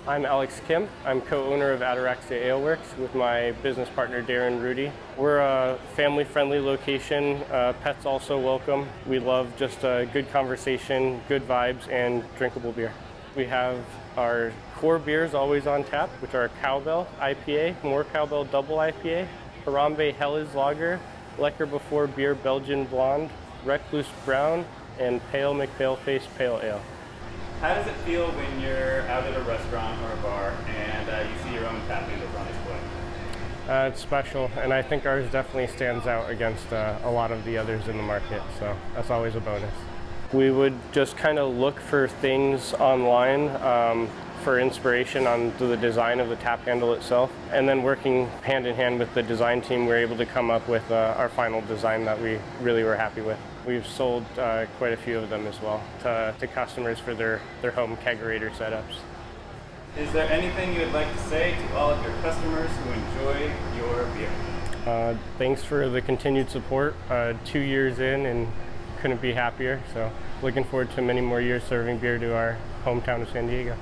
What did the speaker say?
I'm Alex Kim. I'm co-owner of Ataraxia Aleworks with my business partner Darren Rudy. We're a family-friendly location. Pets also welcome. We love just a good conversation, good vibes, and drinkable beer. We have our core beers always on tap, which are Cowbell IPA, More Cowbell Double IPA, Harambe Helles Lager, Lekker Before Beer Belgian Blonde, Recluse Brown, and Pale McPaleface Pale Ale. How does it feel when you're out at a restaurant or a bar and you see your own tap handle on display? It's special, and I think ours definitely stands out against a lot of the others in the market, so that's always a bonus. We would just kind of look for things online for inspiration on the design of the tap handle itself, and then working hand in hand with the design team, we were able to come up with our final design that we really were happy with. We've sold quite a few of them as well to customers for their home kegerator setups. Is there anything you would like to say to all of your customers who enjoy your beer? Thanks for the continued support. 2 years in and couldn't be happier. So looking forward to many more years serving beer to our hometown of San Diego.